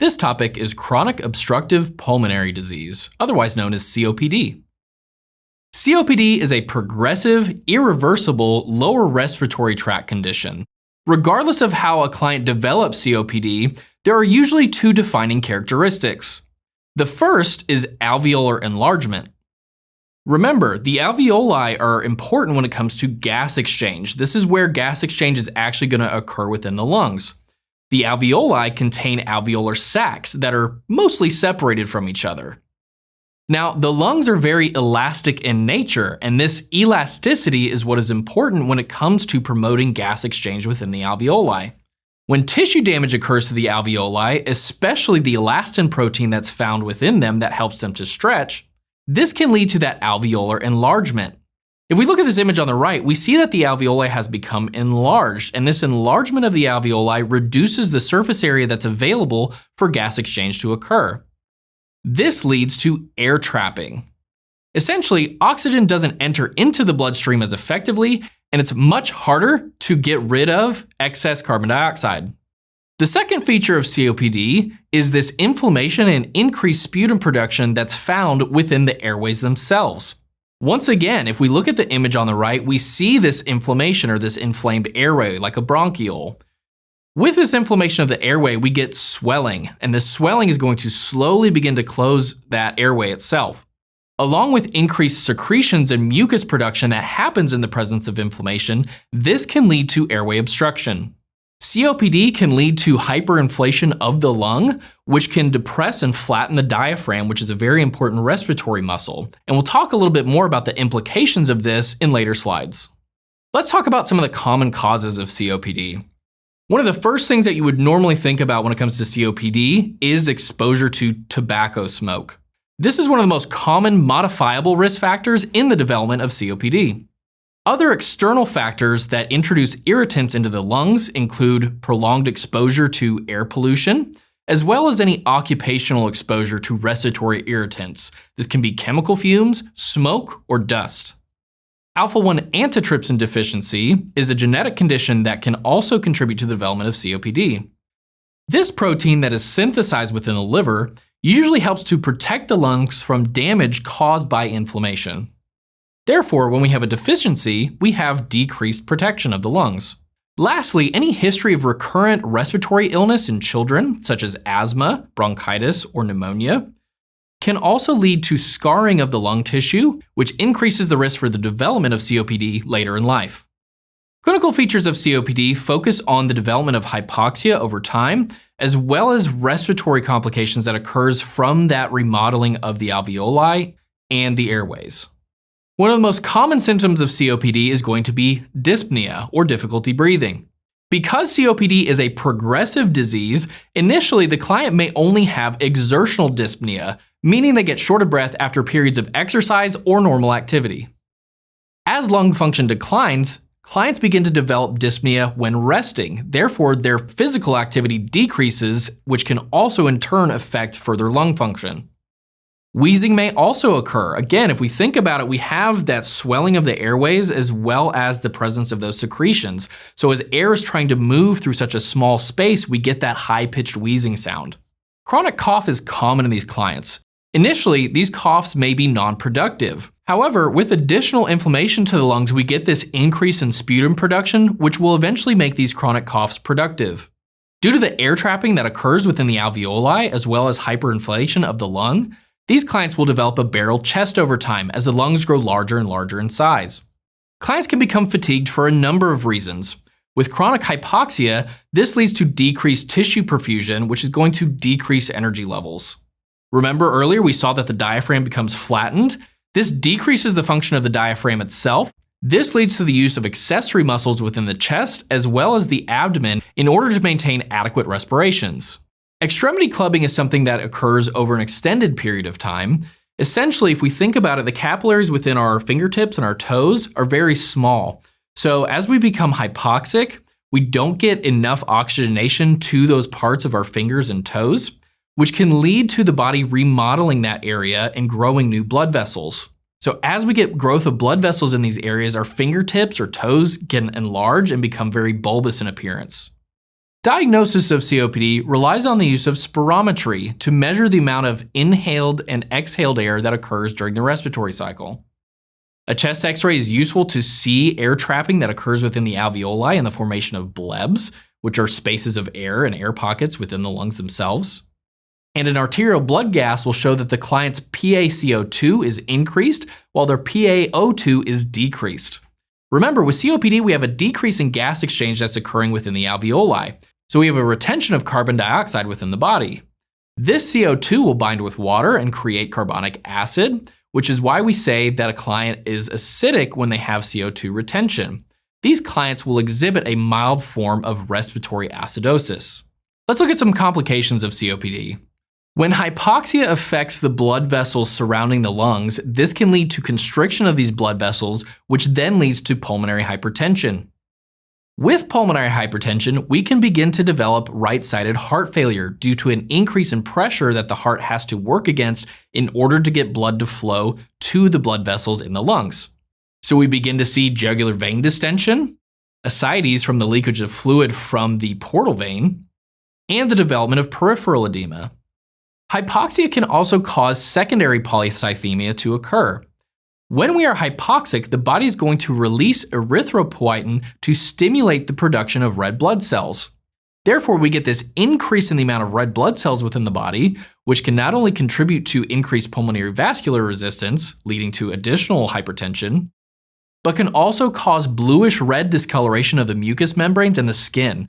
This topic is chronic obstructive pulmonary disease, otherwise known as COPD. COPD is a progressive, irreversible lower respiratory tract condition. Regardless of how a client develops COPD, there are usually two defining characteristics. The first is alveolar enlargement. Remember, the alveoli are important when it comes to gas exchange. This is where gas exchange is actually going to occur within the lungs. The alveoli contain alveolar sacs that are mostly separated from each other. Now, the lungs are very elastic in nature, and this elasticity is what is important when it comes to promoting gas exchange within the alveoli. When tissue damage occurs to the alveoli, especially the elastin protein that's found within them that helps them to stretch, this can lead to that alveolar enlargement. If we look at this image on the right, we see that the alveoli has become enlarged, and this enlargement of the alveoli reduces the surface area that's available for gas exchange to occur. This leads to air trapping. Essentially, oxygen doesn't enter into the bloodstream as effectively, and it's much harder to get rid of excess carbon dioxide. The second feature of COPD is this inflammation and increased sputum production that's found within the airways themselves. Once again, if we look at the image on the right, we see this inflammation or this inflamed airway like a bronchiole. With this inflammation of the airway, we get swelling, and this swelling is going to slowly begin to close that airway itself. Along with increased secretions and mucus production that happens in the presence of inflammation, this can lead to airway obstruction. COPD can lead to hyperinflation of the lung, which can depress and flatten the diaphragm, which is a very important respiratory muscle. And we'll talk a little bit more about the implications of this in later slides. Let's talk about some of the common causes of COPD. One of the first things that you would normally think about when it comes to COPD is exposure to tobacco smoke. This is one of the most common modifiable risk factors in the development of COPD. Other external factors that introduce irritants into the lungs include prolonged exposure to air pollution, as well as any occupational exposure to respiratory irritants. This can be chemical fumes, smoke, or dust. Alpha-1 antitrypsin deficiency is a genetic condition that can also contribute to the development of COPD. This protein that is synthesized within the liver usually helps to protect the lungs from damage caused by inflammation. Therefore, when we have a deficiency, we have decreased protection of the lungs. Lastly, any history of recurrent respiratory illness in children, such as asthma, bronchitis, or pneumonia, can also lead to scarring of the lung tissue, which increases the risk for the development of COPD later in life. Clinical features of COPD focus on the development of hypoxia over time, as well as respiratory complications that occurs from that remodeling of the alveoli and the airways. One of the most common symptoms of COPD is going to be dyspnea, or difficulty breathing. Because COPD is a progressive disease, initially the client may only have exertional dyspnea, meaning they get short of breath after periods of exercise or normal activity. As lung function declines, clients begin to develop dyspnea when resting. Therefore, their physical activity decreases, which can also in turn affect further lung function. Wheezing may also occur. Again, if we think about it, we have that swelling of the airways as well as the presence of those secretions. So as air is trying to move through such a small space, we get that high-pitched wheezing sound. Chronic cough is common in these clients. Initially, these coughs may be non-productive. However, with additional inflammation to the lungs, we get this increase in sputum production, which will eventually make these chronic coughs productive. Due to the air trapping that occurs within the alveoli, as well as hyperinflation of the lung, these clients will develop a barrel chest over time as the lungs grow larger and larger in size. Clients can become fatigued for a number of reasons. With chronic hypoxia, this leads to decreased tissue perfusion, which is going to decrease energy levels. Remember earlier we saw that the diaphragm becomes flattened? This decreases the function of the diaphragm itself. This leads to the use of accessory muscles within the chest as well as the abdomen in order to maintain adequate respirations. Extremity clubbing is something that occurs over an extended period of time. Essentially, if we think about it, the capillaries within our fingertips and our toes are very small. So as we become hypoxic, we don't get enough oxygenation to those parts of our fingers and toes, which can lead to the body remodeling that area and growing new blood vessels. So as we get growth of blood vessels in these areas, our fingertips or toes can enlarge and become very bulbous in appearance. Diagnosis of COPD relies on the use of spirometry to measure the amount of inhaled and exhaled air that occurs during the respiratory cycle. A chest x-ray is useful to see air trapping that occurs within the alveoli and the formation of blebs, which are spaces of air and air pockets within the lungs themselves. And an arterial blood gas will show that the client's PaCO2 is increased while their PaO2 is decreased. Remember, with COPD, we have a decrease in gas exchange that's occurring within the alveoli, so we have a retention of carbon dioxide within the body. This CO2 will bind with water and create carbonic acid, which is why we say that a client is acidic when they have CO2 retention. These clients will exhibit a mild form of respiratory acidosis. Let's look at some complications of COPD. When hypoxia affects the blood vessels surrounding the lungs, this can lead to constriction of these blood vessels, which then leads to pulmonary hypertension. With pulmonary hypertension, we can begin to develop right-sided heart failure due to an increase in pressure that the heart has to work against in order to get blood to flow to the blood vessels in the lungs. So we begin to see jugular vein distension, ascites from the leakage of fluid from the portal vein, and the development of peripheral edema. Hypoxia can also cause secondary polycythemia to occur. When we are hypoxic, the body is going to release erythropoietin to stimulate the production of red blood cells. Therefore, we get this increase in the amount of red blood cells within the body, which can not only contribute to increased pulmonary vascular resistance, leading to additional hypertension, but can also cause bluish-red discoloration of the mucous membranes and the skin.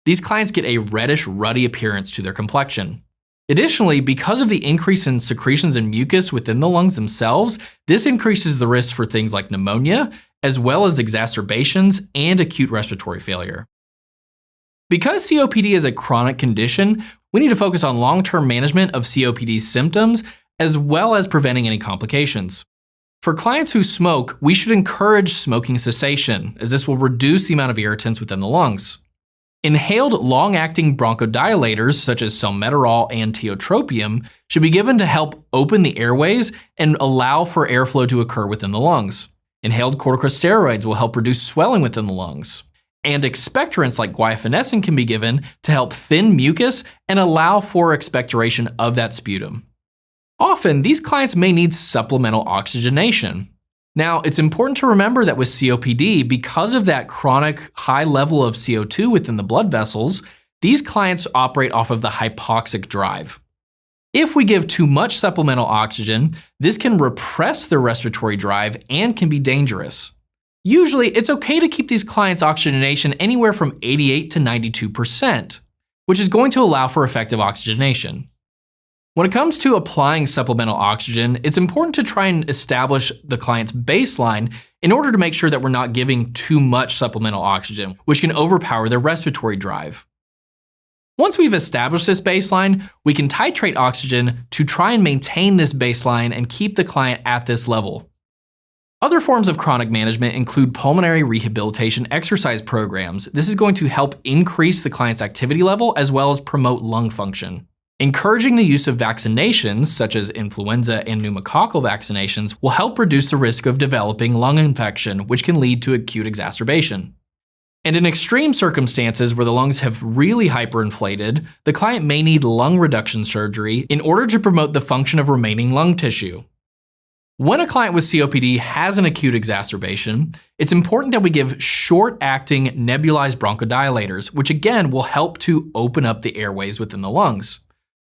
These clients get a reddish, ruddy appearance to their complexion. Additionally, because of the increase in secretions and mucus within the lungs themselves, this increases the risk for things like pneumonia, as well as exacerbations and acute respiratory failure. Because COPD is a chronic condition, we need to focus on long-term management of COPD symptoms, as well as preventing any complications. For clients who smoke, we should encourage smoking cessation, as this will reduce the amount of irritants within the lungs. Inhaled long-acting bronchodilators such as salmeterol and tiotropium should be given to help open the airways and allow for airflow to occur within the lungs. Inhaled corticosteroids will help reduce swelling within the lungs. And expectorants like guaifenesin can be given to help thin mucus and allow for expectoration of that sputum. Often, these clients may need supplemental oxygenation. Now, it's important to remember that with COPD, because of that chronic high level of CO2 within the blood vessels, these clients operate off of the hypoxic drive. If we give too much supplemental oxygen, this can repress their respiratory drive and can be dangerous. Usually, it's okay to keep these clients' oxygenation anywhere from 88 to 92%, which is going to allow for effective oxygenation. When it comes to applying supplemental oxygen, it's important to try and establish the client's baseline in order to make sure that we're not giving too much supplemental oxygen, which can overpower their respiratory drive. Once we've established this baseline, we can titrate oxygen to try and maintain this baseline and keep the client at this level. Other forms of chronic management include pulmonary rehabilitation exercise programs. This is going to help increase the client's activity level as well as promote lung function. Encouraging the use of vaccinations, such as influenza and pneumococcal vaccinations, will help reduce the risk of developing lung infection, which can lead to acute exacerbation. And in extreme circumstances where the lungs have really hyperinflated, the client may need lung reduction surgery in order to promote the function of remaining lung tissue. When a client with COPD has an acute exacerbation, it's important that we give short-acting nebulized bronchodilators, which again will help to open up the airways within the lungs.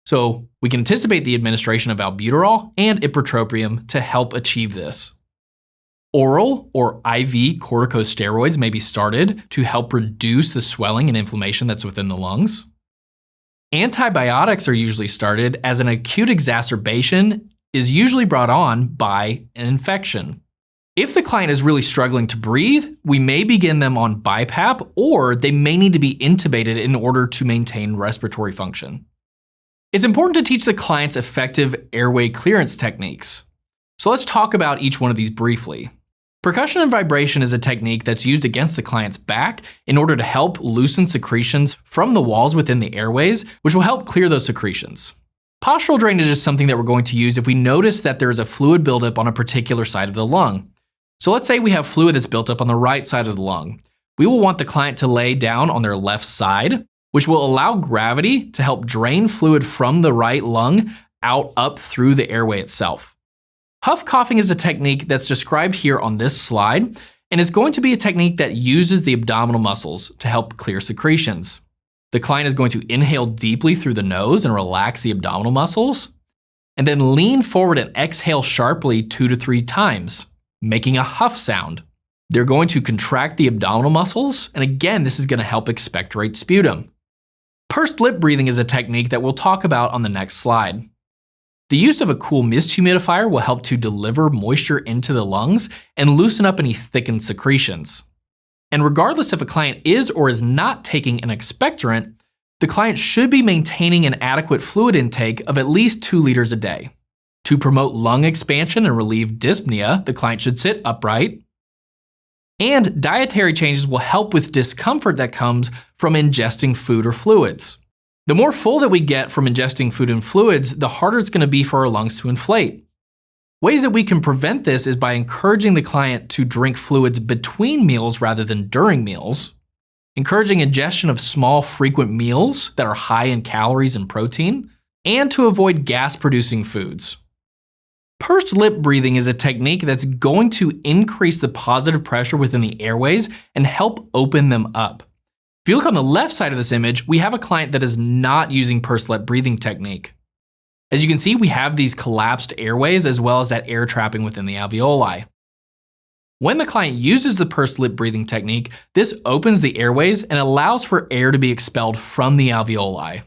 So we can anticipate the administration of albuterol and ipratropium to help achieve this. Oral or IV corticosteroids may be started to help reduce the swelling and inflammation that's within the lungs. Antibiotics are usually started as an acute exacerbation is usually brought on by an infection. If the client is really struggling to breathe, we may begin them on BiPAP, or they may need to be intubated in order to maintain respiratory function. It's important to teach the clients effective airway clearance techniques. So let's talk about each one of these briefly. Percussion and vibration is a technique that's used against the client's back in order to help loosen secretions from the walls within the airways, which will help clear those secretions. Postural drainage is something that we're going to use if we notice that there is a fluid buildup on a particular side of the lung. So let's say we have fluid that's built up on the right side of the lung. We will want the client to lay down on their left side, which will allow gravity to help drain fluid from the right lung out up through the airway itself. Huff coughing is a technique that's described here on this slide, and is going to be a technique that uses the abdominal muscles to help clear secretions. The client is going to inhale deeply through the nose and relax the abdominal muscles, and then lean forward and exhale sharply 2 to 3 times, making a huff sound. They're going to contract the abdominal muscles, and again, this is going to help expectorate sputum. Pursed lip breathing is a technique that we'll talk about on the next slide. The use of a cool mist humidifier will help to deliver moisture into the lungs and loosen up any thickened secretions. And regardless if a client is or is not taking an expectorant, the client should be maintaining an adequate fluid intake of at least 2 liters a day. To promote lung expansion and relieve dyspnea, the client should sit upright. And dietary changes will help with discomfort that comes from ingesting food or fluids. The more full that we get from ingesting food and fluids, the harder it's going to be for our lungs to inflate. Ways that we can prevent this is by encouraging the client to drink fluids between meals rather than during meals, encouraging ingestion of small, frequent meals that are high in calories and protein, and to avoid gas-producing foods. Pursed lip breathing is a technique that's going to increase the positive pressure within the airways and help open them up. If you look on the left side of this image, we have a client that is not using pursed lip breathing technique. As you can see, we have these collapsed airways as well as that air trapping within the alveoli. When the client uses the pursed lip breathing technique, this opens the airways and allows for air to be expelled from the alveoli.